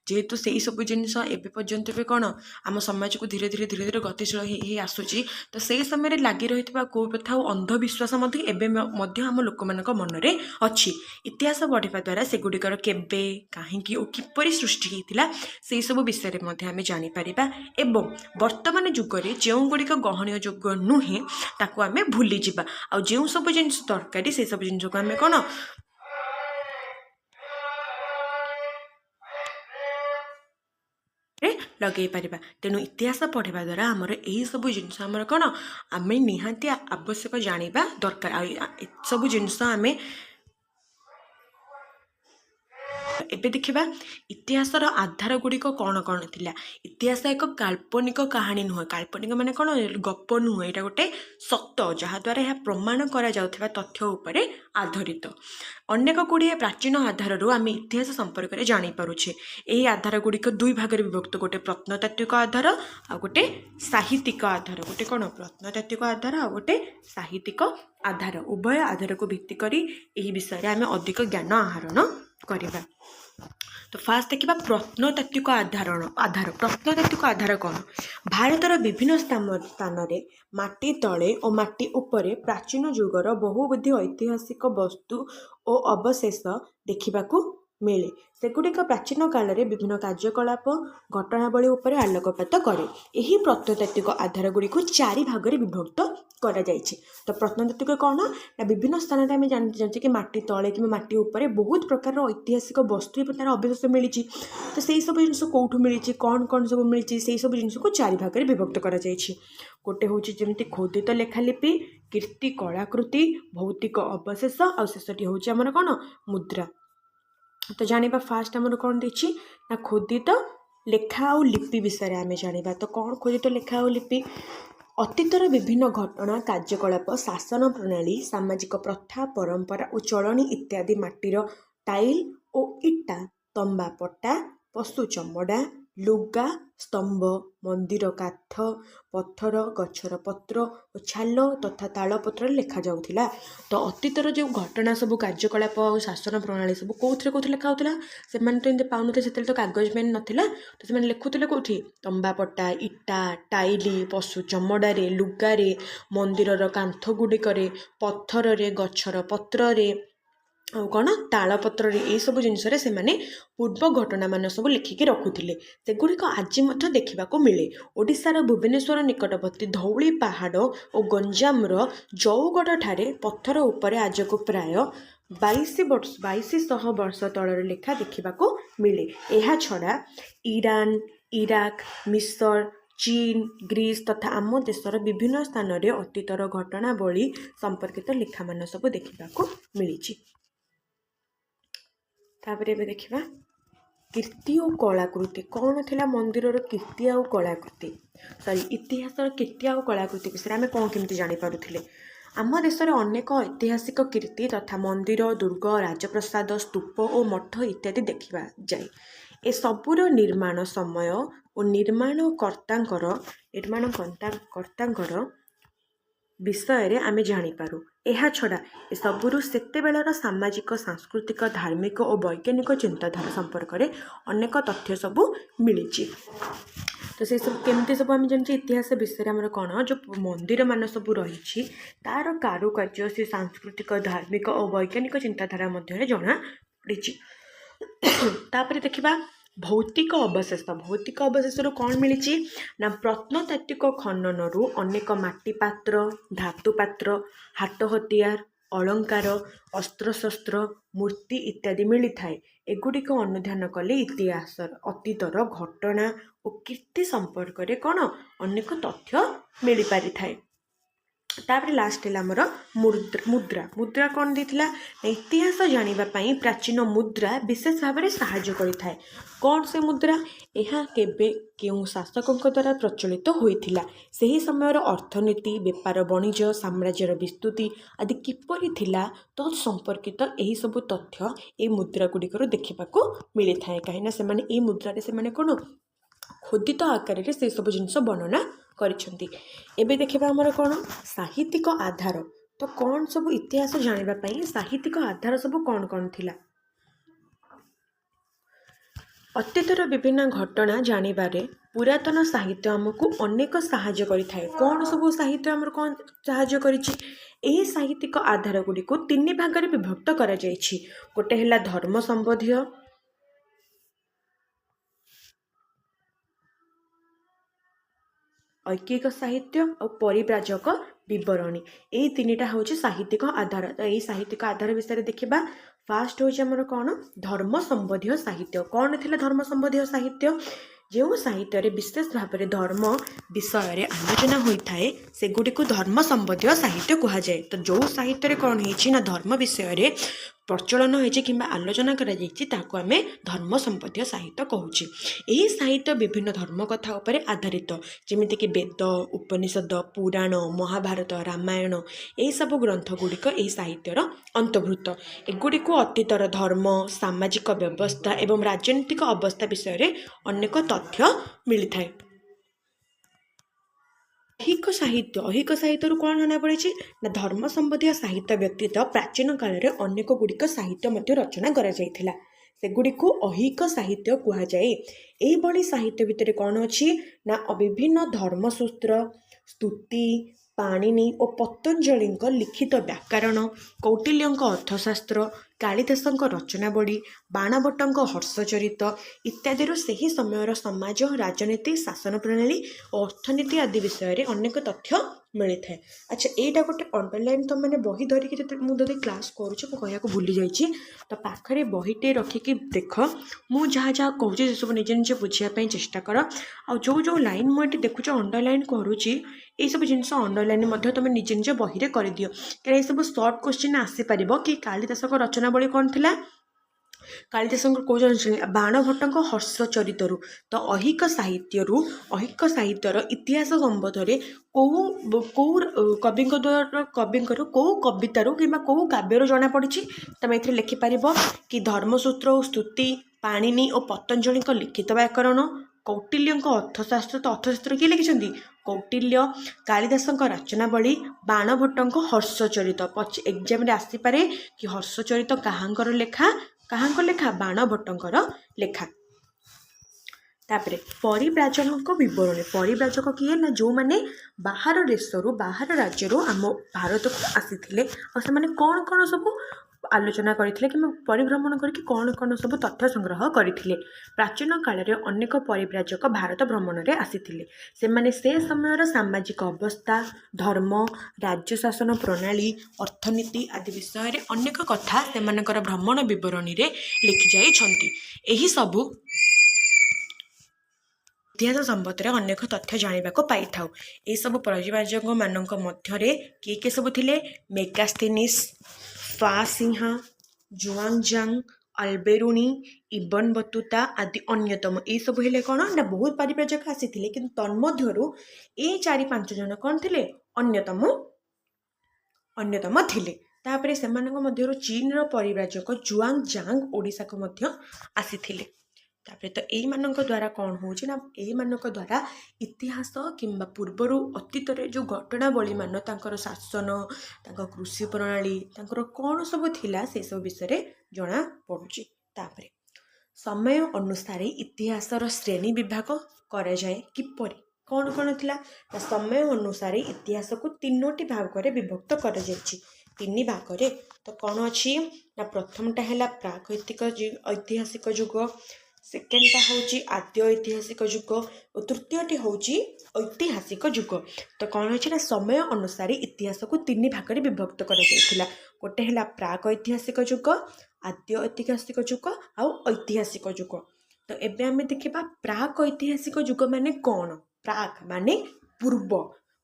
ଯେହେତୁ ସେହିସବୁ ଜିନିଷ ଏବେ ପର୍ଯ୍ୟନ୍ତ ବି କ'ଣ ଆମ ସମାଜକୁ ଧୀରେ ଧୀରେ ଗତିଶୀଳ ହେଇ ଆସୁଛି, ତ ସେହି ସମୟରେ ଲାଗି ରହିଥିବା କୁପ୍ରଥା ଓ ଅନ୍ଧବିଶ୍ୱାସ ମଧ୍ୟ ଏବେ ମଧ୍ୟ ଆମ ଲୋକମାନଙ୍କ ମନରେ ଅଛି। ଇତିହାସ ପଢ଼ିବା ଦ୍ୱାରା ସେଗୁଡ଼ିକର କେବେ, କାହିଁକି ଓ କିପରି ସୃଷ୍ଟି ହୋଇଥିଲା ସେହିସବୁ ବିଷୟରେ ମଧ୍ୟ ଆମେ ଜାଣିପାରିବା। ଏବଂ ବର୍ତ୍ତମାନ ଯୁଗରେ ଯେଉଁଗୁଡ଼ିକ ଗ୍ରହଣୀୟ ଯୋଗ୍ୟ ନୁହେଁ ତାକୁ ଆମେ ଭୁଲିଯିବା। ଆଉ ଯେଉଁ ସବୁ ଜିନିଷ ଦରକାରୀ ସେସବୁ ଜିନିଷକୁ ଆମେ କ'ଣ ଲଗାଇ ପାରିବା। ତେଣୁ ଇତିହାସ ପଢ଼ିବା ଦ୍ୱାରା ଆମର ଏହିସବୁ ଜିନିଷ ଆମର କ'ଣ ଆମେ ନିହାତି ଆବଶ୍ୟକ ଜାଣିବା ଦରକାର। ଆଉ ଏସବୁ ଜିନିଷ ଆମେ ଏବେ ଦେଖିବା ଇତିହାସର ଆଧାର ଗୁଡ଼ିକ କ'ଣ କ'ଣ ଥିଲା। ଇତିହାସ ଏକ କାଳ୍ପନିକ କାହାଣୀ ନୁହେଁ। କାଳ୍ପନିକ ମାନେ କ'ଣ, ଗପ ନୁହେଁ, ଏଇଟା ଗୋଟେ ସତ ଯାହାଦ୍ୱାରା ଏହା ପ୍ରମାଣ କରାଯାଉଥିବା ତଥ୍ୟ ଉପରେ ଆଧାରିତ। ଅନେକ ଗୁଡ଼ିଏ ପ୍ରାଚୀନ ଆଧାରରୁ ଆମେ ଇତିହାସ ସମ୍ପର୍କରେ ଜାଣିପାରୁଛେ। ଏହି ଆଧାର ଗୁଡ଼ିକ ଦୁଇ ଭାଗରେ ବିଭକ୍ତ, ଗୋଟେ ପ୍ରତ୍ନତାତ୍ତ୍ୱିକ ଆଧାର ଆଉ ଗୋଟେ ସାହିତ୍ୟିକ ଆଧାର। ଗୋଟେ କ'ଣ ପ୍ରତ୍ନତାତ୍ତ୍ୱିକ ଆଧାର ଆଉ ଗୋଟେ ସାହିତ୍ୟିକ ଆଧାର। ଉଭୟ ଆଧାରକୁ ଭିତ୍ତି କରି ଏହି ବିଷୟରେ ଆମେ ଅଧିକ ଜ୍ଞାନ ଆହରଣ କରିବା। ତ ଫାର୍ଷ୍ଟ ଦେଖିବା ପ୍ରତ୍ନତାତ୍ତ୍ୱିକ ଆଧାର। ପ୍ରତ୍ନତାତ୍ତ୍ୱିକ ଆଧାର କ'ଣ? ଭାରତର ବିଭିନ୍ନ ସ୍ଥାନରେ ମାଟି ତଳେ ଓ ମାଟି ଉପରେ ପ୍ରାଚୀନ ଯୁଗର ବହୁବିଧ ଐତିହାସିକ ବସ୍ତୁ ଓ ଅବଶେଷ ଦେଖିବାକୁ ମିଳେ। ସେଗୁଡ଼ିକ ପ୍ରାଚୀନ କାଳରେ ବିଭିନ୍ନ କାର୍ଯ୍ୟକଳାପ, ଘଟଣାବଳୀ ଉପରେ ଆଲୋକପାତ କରେ। ଏହି ପ୍ରତ୍ନତାତ୍ତ୍ୱିକ ଆଧାର ଗୁଡ଼ିକୁ 4 ଭାଗରେ ବିଭକ୍ତ କରାଯାଇଛି। ତ ପ୍ରତ୍ନତାତ୍ତ୍ୱିକ କ'ଣ ନା ବିଭିନ୍ନ ସ୍ଥାନରେ ଆମେ ଜାଣିଛେ କି ମାଟି ତଳେ କିମ୍ବା ମାଟି ଉପରେ ବହୁତ ପ୍ରକାରର ଐତିହାସିକ ବସ୍ତୁ ଏବଂ ତା'ର ଅବଶେଷ ମିଳିଛି। ତ ସେଇସବୁ ଜିନିଷ କେଉଁଠୁ ମିଳିଛି, କ'ଣ ସବୁ ମିଳିଛି, ସେଇସବୁ ଜିନିଷକୁ 4 ଭାଗରେ ବିଭକ୍ତ କରାଯାଇଛି। ଗୋଟେ ହେଉଛି ଯେମିତି ଖୋଦିତ ଲେଖାଲିପି, କୀର୍ତ୍ତି କଳାକୃତି, ଭୌତିକ ଅବଶେଷ ଆଉ ଶେଷଟି ହେଉଛି ଆମର କ'ଣ ମୁଦ୍ରା। ତ ଜାଣିବା ଫାର୍ଷ୍ଟ ଆମର କ'ଣ ଦେଇଛି ନା ଖୋଦିତ ଲେଖା ଆଉ ଲିପି ବିଷୟରେ ଆମେ ଜାଣିବା। ତ କ'ଣ ଖୋଦିତ ଲେଖା ଆଉ ଲିପି? ଅତୀତର ବିଭିନ୍ନ ଘଟଣା, କାର୍ଯ୍ୟକଳାପ, ଶାସନ ପ୍ରଣାଳୀ, ସାମାଜିକ ପ୍ରଥା, ପରମ୍ପରା ଓ ଚଳଣି ଇତ୍ୟାଦି ମାଟିର ଟାଇଲ୍ ଓ ଇଟା, ତମ୍ବା ପଟା, ପଶୁ ଚମଡ଼ା, ଲୁଗା, ସ୍ତମ୍ଭ, ମନ୍ଦିର କାଠ, ପଥର, ଗଛର ପତ୍ର ଓ ଛାଲ ତଥା ତାଳପତ୍ରରେ ଲେଖାଯାଉଥିଲା। ତ ଅତୀତର ଯେଉଁ ଘଟଣା ସବୁ, କାର୍ଯ୍ୟକଳାପ ଆଉ ଶାସନ ପ୍ରଣାଳୀ ସବୁ କୋଉଥିରେ ଲେଖା ହେଉଥିଲା? ସେମାନେ ତ ଏମିତି ପାଉନଥିଲେ, ସେତେବେଳେ ତ କାଗଜ ପେନ୍ ନଥିଲା, ତ ସେମାନେ ଲେଖୁଥିଲେ କେଉଁଠି? ତମ୍ବାପଟା, ଇଟା, ଟାଇଲି, ପଶୁ ଚମଡ଼ାରେ, ଲୁଗାରେ, ମନ୍ଦିରର କାନ୍ଥ ଗୁଡ଼ିକରେ, ପଥରରେ, ଗଛର ପତ୍ରରେ ଆଉ କ'ଣ ତାଳପତ୍ରରେ, ଏଇସବୁ ଜିନିଷରେ ସେମାନେ ପୂର୍ବ ଘଟଣାମାନ ସବୁ ଲେଖିକି ରଖୁଥିଲେ। ସେଗୁଡ଼ିକ ଆଜି ମଧ୍ୟ ଦେଖିବାକୁ ମିଳେ। ଓଡ଼ିଶାର ଭୁବନେଶ୍ୱର ନିକଟବର୍ତ୍ତୀ ଧଉଳି ପାହାଡ଼ ଓ ଗଞ୍ଜାମର ଜଉଗଡ଼ଠାରେ ପଥର ଉପରେ ଆଜକୁ ପ୍ରାୟ 2200 ବର୍ଷ ତଳର ଲେଖା ଦେଖିବାକୁ ମିଳେ। ଏହା ଛଡ଼ା ଇରାନ, ଇରାକ, ମିଶର, ଚୀନ, ଗ୍ରୀସ୍ ତଥା ଆମ ଦେଶର ବିଭିନ୍ନ ସ୍ଥାନରେ ଅତୀତର ଘଟଣାବଳୀ ସମ୍ପର୍କିତ ଲେଖାମାନ ସବୁ ଦେଖିବାକୁ ମିଳିଛି। ତାପରେ ଏବେ ଦେଖିବା କୀର୍ତ୍ତି ଓ କଳାକୃତି। କ'ଣ ଥିଲା ମନ୍ଦିରର କୀର୍ତ୍ତି ଆଉ କଳାକୃତି? ଇତିହାସର କୀର୍ତ୍ତି ଆଉ କଳାକୃତି ବିଷୟରେ ଆମେ କ'ଣ କେମିତି ଜାଣିପାରୁଥିଲେ? ଆମ ଦେଶରେ ଅନେକ ଐତିହାସିକ କୀର୍ତ୍ତି ତଥା ମନ୍ଦିର, ଦୁର୍ଗ, ରାଜପ୍ରସାଦ, ସ୍ତୂପ ଓ ମଠ ଇତ୍ୟାଦି ଦେଖିବା ଯାଏ। ଏସବୁର ନିର୍ମାଣ ସମୟ ଓ ନିର୍ମାଣକର୍ତ୍ତାଙ୍କର ବିଷୟରେ ଆମେ ଜାଣିପାରୁ। ଏହାଛଡ଼ା ଏସବୁରୁ ସେତେବେଳର ସାମାଜିକ, ସାଂସ୍କୃତିକ, ଧାର୍ମିକ ଓ ବୈଜ୍ଞାନିକ ଚିନ୍ତାଧାରା ସମ୍ପର୍କରେ ଅନେକ ତଥ୍ୟ ସବୁ ମିଳିଛି। ତ ସେସବୁ କେମିତି ସବୁ ଆମେ ଜାଣିଛେ? ଇତିହାସ ବିଷୟରେ ଆମର କ'ଣ, ଯେଉଁ ମନ୍ଦିରମାନ ସବୁ ରହିଛି ତା'ର କାରୁକାର୍ଯ୍ୟ, ସେ ସାଂସ୍କୃତିକ, ଧାର୍ମିକ ଓ ବୈଜ୍ଞାନିକ ଚିନ୍ତାଧାରା ମଧ୍ୟରେ ଜଣା ପଡ଼ିଛି। ତାପରେ ଦେଖିବା ଭୌତିକ ଅବଶେଷ। ଭୌତିକ ଅବଶେଷରୁ କ'ଣ ମିଳିଛି? ନା ପ୍ରତ୍ନତାତ୍ତ୍ୱିକ ଖନନରୁ ଅନେକ ମାଟି ପାତ୍ର, ଧାତୁ ପାତ୍ର, ହାତ ହତିଆର, ଅଳଙ୍କାର, ଅସ୍ତ୍ରଶସ୍ତ୍ର, ମୂର୍ତ୍ତି ଇତ୍ୟାଦି ମିଳିଥାଏ। ଏଗୁଡ଼ିକ ଅନୁଧ୍ୟାନ କଲେ ଅତୀତର ଘଟଣା ଓ କୀର୍ତ୍ତି ସମ୍ପର୍କରେ କ'ଣ ଅନେକ ତଥ୍ୟ ମିଳିପାରିଥାଏ। ତାପରେ ଲାଷ୍ଟ ହେଲା ଆମର ମୁଦ୍ରା। ମୁଦ୍ରା କ'ଣ ଦେଇଥିଲା? ଇତିହାସ ଜାଣିବା ପାଇଁ ପ୍ରାଚୀନ ମୁଦ୍ରା ବିଶେଷ ଭାବରେ ସାହାଯ୍ୟ କରିଥାଏ। କ'ଣ ସେ ମୁଦ୍ରା? ଏହା କେବେ କେଉଁ ଶାସକଙ୍କ ଦ୍ୱାରା ପ୍ରଚଳିତ ହୋଇଥିଲା, ସେହି ସମୟର ଅର୍ଥନୀତି, ବେପାର ବାଣିଜ୍ୟ, ସାମ୍ରାଜ୍ୟର ବିସ୍ତୃତି ଆଦି କିପରି ଥିଲା ତତ୍ ସମ୍ପର୍କିତ ଏହିସବୁ ତଥ୍ୟ ଏହି ମୁଦ୍ରା ଗୁଡ଼ିକରୁ ଦେଖିବାକୁ ମିଳିଥାଏ। କାହିଁକିନା ସେମାନେ ଏଇ ମୁଦ୍ରାରେ କ'ଣ ଖୋଦିତ ଆକାରରେ ସେସବୁ ଜିନିଷ ବର୍ଣ୍ଣନା କରିଛନ୍ତି। ଏବେ ଦେଖିବା ଆମର କ'ଣ ସାହିତ୍ୟିକ ଆଧାର। ତ କ'ଣ ସବୁ ଇତିହାସ ଜାଣିବା ପାଇଁ ସାହିତ୍ୟିକ ଆଧାର ସବୁ କ'ଣ କ'ଣ ଥିଲା? ଅତୀତର ବିଭିନ୍ନ ଘଟଣା ଜାଣିବାରେ ପୁରାତନ ସାହିତ୍ୟ ଆମକୁ ଅନେକ ସାହାଯ୍ୟ କରିଥାଏ। କ'ଣ ସବୁ ସାହିତ୍ୟ ଆମର କ'ଣ ସାହାଯ୍ୟ କରିଛି? ଏହି ସାହିତ୍ୟିକ ଆଧାର ଗୁଡ଼ିକୁ 3 ଭାଗରେ ବିଭକ୍ତ କରାଯାଇଛି। ଗୋଟେ ହେଲା ଧର୍ମ ସମ୍ବନ୍ଧୀୟ, ଐକିକ ସାହିତ୍ୟ ଆଉ ପରିବ୍ରାଜକ ବିବରଣୀ। ଏଇ 3ଟା ହେଉଛି ସାହିତ୍ୟିକ ଆଧାର। ତ ଏଇ ସାହିତ୍ୟିକ ଆଧାର ବିଷୟରେ ଦେଖିବା। ଫାଷ୍ଟ ହେଉଛି ଆମର କ'ଣ ଧର୍ମ ସମ୍ବନ୍ଧୀୟ ସାହିତ୍ୟ। କ'ଣ ଥିଲା ଧର୍ମ ସମ୍ବନ୍ଧୀୟ ସାହିତ୍ୟ? ଯେଉଁ ସାହିତ୍ୟରେ ବିଶେଷ ଭାବରେ ଧର୍ମ ବିଷୟରେ ଆଲୋଚନା ହୋଇଥାଏ ସେଗୁଡ଼ିକୁ ଧର୍ମ ସମ୍ବନ୍ଧୀୟ ସାହିତ୍ୟ କୁହାଯାଏ। ତ ଯେଉଁ ସାହିତ୍ୟରେ କ'ଣ ହେଇଛି ନା ଧର୍ମ ବିଷୟରେ ପ୍ରଚଳନ ହୋଇଛି କିମ୍ବା ଆଲୋଚନା କରାଯାଇଛି ତାକୁ ଆମେ ଧର୍ମ ସମ୍ବନ୍ଧୀୟ ସାହିତ୍ୟ କହୁଛେ। ଏହି ସାହିତ୍ୟ ବିଭିନ୍ନ ଧର୍ମ କଥା ଉପରେ ଆଧାରିତ, ଯେମିତିକି ବେଦ, ଉପନିଷଦ, ପୁରାଣ, ମହାଭାରତ, ରାମାୟଣ ଏହିସବୁ ଗ୍ରନ୍ଥ ଗୁଡ଼ିକ ଏହି ସାହିତ୍ୟର ଅନ୍ତର୍ଭୁକ୍ତ। ଏଗୁଡ଼ିକୁ ଅତୀତର ଧର୍ମ, ସାମାଜିକ ବ୍ୟବସ୍ଥା ଏବଂ ରାଜନୈତିକ ଅବସ୍ଥା ବିଷୟରେ ଅନେକ ତଥ୍ୟ ମିଳିଥାଏ। ଐହିକ ସାହିତ୍ୟରୁ କ'ଣ ଜଣାପଡ଼ିଛି? ନା ଧର୍ମ ସମ୍ବନ୍ଧୀୟ ସାହିତ୍ୟ ବ୍ୟତୀତ ପ୍ରାଚୀନ କାଳରେ ଅନେକ ଗୁଡ଼ିକ ସାହିତ୍ୟ ମଧ୍ୟ ରଚନା କରାଯାଇଥିଲା। ସେଗୁଡ଼ିକୁ ଐହିକ ସାହିତ୍ୟ କୁହାଯାଏ। ଏହିଭଳି ସାହିତ୍ୟ ଭିତରେ କ'ଣ ଅଛି? ନା ବିଭିନ୍ନ ଧର୍ମସୂତ୍ର, ସ୍ତୁତି, ପାଣିନି ଓ ପତଞ୍ଜଳିଙ୍କ ଲିଖିତ ବ୍ୟାକରଣ, କୌଟିଲ୍ୟଙ୍କ ଅର୍ଥଶାସ୍ତ୍ର, କାଳିଦାସଙ୍କ ରଚନାବଳୀ, ବାଣଭଟ୍ଟଙ୍କ ହର୍ଷଚରିତ ଇତ୍ୟାଦିରୁ ସେହି ସମୟର ସମାଜ, ରାଜନୀତି, ଶାସନ ପ୍ରଣାଳୀ ଓ ଅର୍ଥନୀତି ଆଦି ବିଷୟରେ ଅନେକ ତଥ୍ୟ ମିଳିଥାଏ। ଆଚ୍ଛା, ଏଇଟା ଗୋଟେ ଅଣ୍ଡରଲାଇନ୍। ତୁମେ ବହି ଧରିକି ଯେତେବେଳେ ମୁଁ ଯଦି କ୍ଲାସ୍ କରୁଛି ମୁଁ କହିବାକୁ ଭୁଲି ଯାଇଛି, ତ ପାଖରେ ବହିଟେ ରଖିକି ଦେଖ। ମୁଁ ଯାହା ଯାହା କହୁଛି ସେସବୁ ନିଜେ ନିଜେ ବୁଝିବା ପାଇଁ ଚେଷ୍ଟା କର। ଆଉ ଯେଉଁ ଲାଇନ୍ ମୁଁ ଏଠି ଦେଖୁଛ ଅଣ୍ଡରଲାଇନ୍ କରୁଛି, ଏଇସବୁ ଜିନିଷ ଅଣ୍ଡରଲାଇନ୍ ମଧ୍ୟ ତୁମେ ନିଜେ ନିଜ ବହିରେ କରିଦିଅ। କାରଣ ଏସବୁ ସର୍ଟ କୋଶ୍ଚିନ୍ ଆସିପାରିବ କି କାଳିଦାସଙ୍କ ରଚନାବଳୀ କ'ଣ ଥିଲା? କାଳିଦାସଙ୍କ କେଉଁ ବାଣଭଟ୍ଟଙ୍କ ହର୍ଷଚରିତରୁ। ତ ଐହିକ ସାହିତ୍ୟର ଇତିହାସ ସମ୍ବନ୍ଧରେ କେଉଁ କବିଙ୍କର କେଉଁ କବିତାରୁ କିମ୍ବା କେଉଁ କାବ୍ୟରୁ ଜଣାପଡ଼ିଛି ତୁମେ ଏଥିରେ ଲେଖିପାରିବ କି ଧର୍ମସୂତ୍ର ଓ ସ୍ତୁତି, ପାଣିନି ଓ ପତଞ୍ଜଳିଙ୍କ ଲିଖିତ ବ୍ୟାକରଣ, कौटिल्यଙ୍କ अर्थशास्त्र तो अर्थशास्त्र किए लिखिछन्ती कौटिल्य कालिदासଙ୍କ रचनावली बाणभट्टଙ୍କ हर्षचरित एग्जाम रे आसी पारे कि हर्षचरित काहांकर लेखा बाणभट्टଙ୍କର लेखा। तापरे परिव्राजक विवरणी परिव्राजक किए ना जो माने बाहर देशरू बाहर राज्यरू आम भारत को आसीथिले और से माने कौन कौन सब आलोचना करथिले कि परिभ्रमण करके कौन कौन सब तथ्य संग्रह करथिले। प्राचीन काल रे अनेक परिव्राजक भारत भ्रमण रे आसीथिले से माने से समयर सामाजिक अवस्था धर्म राज्य शासन प्रणाली अर्थनीति आदि विषय रे अनेक कथा से मानकर भ्रमण विवरणी रे लिखि जाई छंती। एही सबु इतिहास संबंध में अनेक तथ्य जानवाक पाई था। ये सब परिव्राजक मानक मध्य किए सब थिले मेगास्थेनिस फासिंहा जुआंगजांग अल्बेरुनी इबन बतुता आदि अन्यतम ये सब हेले कौन ना बहुत परिव्राजक आसी कि तन्मध्यरु ए 4-5 जन कौन थिले अन्यतम थिले। तापरे सेमानक मध्यरु चीन रो परिव्राजक जुआंगजांग ओडिशा को मध्य आसीथिले। तापरे तो यही मानक द्वारा कौन होची ना यही मानक द्वारा इतिहास किंबा पूर्वर अतीत रे जो घटनावली मान तांकर शासन तांकर कृषि प्रणाली तांकर कौन सब थिला से सब विषय जना पड़ुची। तापरे समय अनुसार इतिहासर श्रेणी विभाग करा जाए किपरि कौन कौन थिला ना समय अनुसार इतिहास को 3टी भाग रे विभक्त करा जायछि। 3 भाग रे तो कौन अछि ना प्रथमटा हैला ऐतिहासिक युग सेकेंडटा होची आद्य ऐतिहासिक युग और तृतीयटी होची ऐतिहासिक युग। तो कौन होची ना समय अनुसार इतिहास को 3 भाग रे विभक्त करा जायतिला। गोटे हैला प्राक ऐतिहासिक युग आद्य ऐतिहासिक युग आउ ऐतिहासिक युग। तो एबे हमें देखिबा प्राक ऐतिहासिक युग माने कौन। प्राक माने पूर्व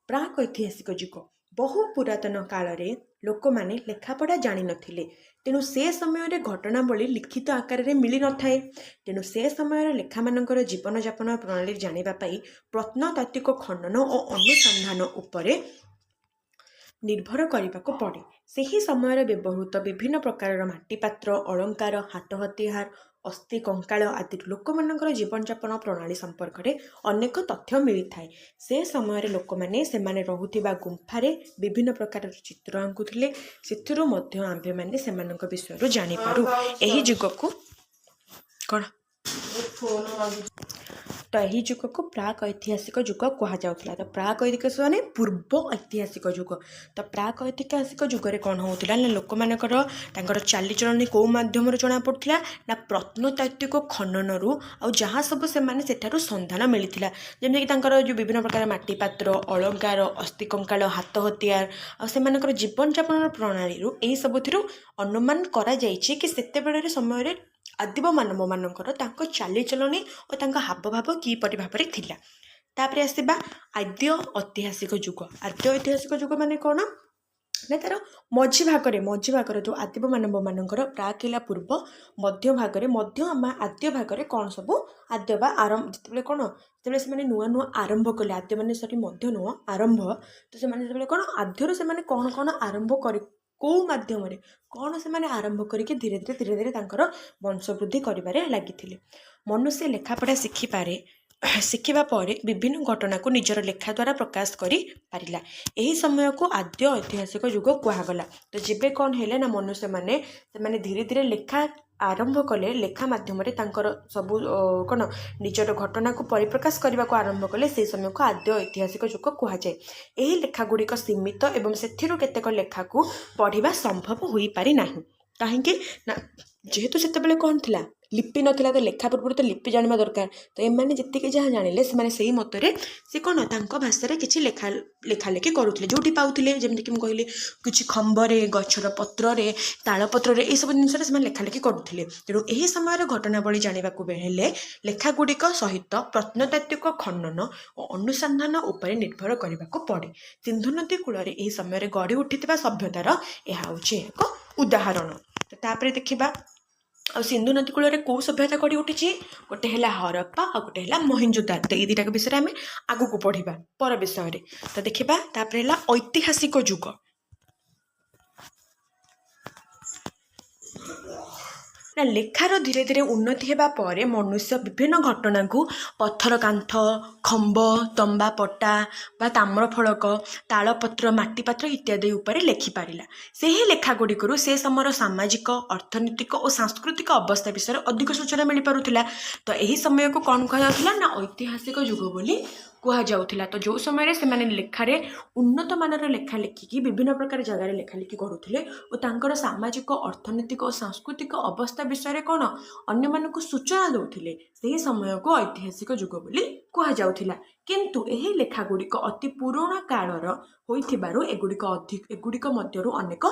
प्राक ऐतिहासिक युग बहु पुरातन काल रे लोक माने लेखापढ़ा जानी नथिले तेणु से समय घटनावली लिखित आकार में मिली न थाए। तेणु से समय लेखा मानकर जीवन यापन प्रणाली जानिबा पाई प्रत्नतात्विक खनन और अनुसंधान उपरे निर्भर करने पड़े। सही समय व्यवहृत विभिन्न प्रकार माटीपात्र अलंकार हाथ हथियार अस्थि कंकाल आदि लोक मानकर जीवन यापन प्रणाली संपर्क में अनेक तथ्य मिलता है। से समय लोक मैंने से रुवा गुंफारे विभिन्न प्रकार चित्र आंकुले से आंभे मैंने से विषय जानीपारू। यही जुग को कौन तो यही जुग को प्राक ऐतिहासिक युग कहुला। तो प्राक ऐतिहासिक माने पूर्व ऐतिहासिक युग। तो प्राक ऐतिहासिक युग रे कौन होता ना लोक मानकर तांकर चालीचलन कौ माध्यम जना पड़ता ना प्रत्नतात्विक खनन रु आ जहाँ सब से माने सेठारु संधान मिलता जमीक तांकर जो विभिन्न प्रकार माटीपात्र अलंकार अस्थि कंकाल हाथ हथियार आ से जीवन यापन प्रणाली यही सबुथिरु अनुमान करा जायछि कि सेते बेले समय आदिम मानव मानकर तांको चालीचलनी और तांको हावभाव किपरि भाव में थिला। तापरे आसीबा आद्य ऐतिहासिक युग। आद्य ऐतिहासिक युग माने कौन ना तार मझी भाग जो आदिम मानव मानकर प्राक हिला पूर्व मध्य भाग में आद्य भाग में कौन सब आद्य बा आरंभ जिते कौन जिते से नुआ नुआ आरंभ कले आद्य मान सरी मध्य नुआ आरंभ तो से कौन आद्यर से कौन कौन आरंभ कर कौ माध्यम कौन से माने आरंभ करके धीरे धीरे वंशवृद्धि करिबारे लागिथिले। मनुष्य लेखापढ़ा शिखिबा परे विभिन्न घटना को निजर लेखा द्वारा प्रकाश करि पारिला। एही समय को आद्य ऐतिहासिक युग कुहागला। तो जेबे कौन हेले ना मनुष्य माने धीरे धीरे लेखा आरंभ कले लेखा माध्यम सबू कौन निजर घटना को परिप्रकाश करने को आरंभ कले से समय को आद्य ऐतिहासिक युग कहुए। यही लेखा गुड़िक सीमित एवं सेथिरु केतेक लेखा को पढ़ा संभव हो पारि नाही कहीं ना जेहेतु से कौन थिला लिपि नथिला तो लेखा पूर्व तो लिपि जाना दरकार। तो एमाने जितके जहाँ जानिले से मतरे से कौन तांको भाषा किसी लेखालेखि करुले जो पाऊले जमीक मुझे कहली किसी खंबरे गछर पत्रे तालपत्र ये सब जिन लेखालेखि करुले। तेणु यही समय घटनावली जानवाक हेले लेखागुड़िक सहित प्रत्नतात्विक खनन और अनुसंधान उपर निर्भर करने पड़े। सिंधु नदी कूल यही समय गढ़ी उठी सभ्यतार यह एक उदाहरण। तो तापर देखा आ सिंधु नदी कूल कौ सभ्यता गढ़ी उठी गोटे है हरप्पा आ गोटे है मोहेंजोदारो। तो ये दुटा विषय आम आगू को पढ़ा पर विषय। तो देखा तापर है ऐतिहासिक युग। ନା ଲେଖାର ଧୀରେ ଧୀରେ ଉନ୍ନତି ହେବା ପରେ ମନୁଷ୍ୟ ବିଭିନ୍ନ ଘଟଣାକୁ ପଥର କାନ୍ଥ, ଖମ୍ବ, ତମ୍ବା ପଟା ବା ତାମ୍ର ଫଳକ, ତାଳପତ୍ର, ମାଟିପାତ୍ର ଇତ୍ୟାଦି ଉପରେ ଲେଖିପାରିଲା। ସେହି ଲେଖା ଗୁଡ଼ିକରୁ ସେ ସମୟର ସାମାଜିକ, ଅର୍ଥନୈତିକ ଓ ସାଂସ୍କୃତିକ ଅବସ୍ଥା ବିଷୟରେ ଅଧିକ ସୂଚନା ମିଳିପାରୁଥିଲା। ତ ଏହି ସମୟକୁ କ'ଣ କୁହାଯାଉଥିଲା ନା ଐତିହାସିକ ଯୁଗ ବୋଲି କୁହାଯାଉଥିଲା। ତ ଯେଉଁ ସମୟରେ ସେମାନେ ଲେଖାରେ ଉନ୍ନତ ମାନର ଲେଖା ଲେଖିକି ବିଭିନ୍ନ ପ୍ରକାର ଜାଗାରେ ଲେଖା ଲେଖି କରୁଥିଲେ ଓ ତାଙ୍କର ସାମାଜିକ, ଅର୍ଥନୈତିକ ଓ ସାଂସ୍କୃତିକ ଅବସ୍ଥା ବିଷୟରେ କ'ଣ ଅନ୍ୟମାନଙ୍କୁ ସୂଚନା ଦେଉଥିଲେ, ସେହି ସମୟକୁ ଐତିହାସିକ ଯୁଗ ବୋଲି କୁହାଯାଉଥିଲା। କିନ୍ତୁ ଏହି ଲେଖା ଗୁଡ଼ିକ ଅତି ପୁରୁଣା କାଳର ହୋଇଥିବାରୁ ଏଗୁଡ଼ିକ ମଧ୍ୟରୁ ଅନେକ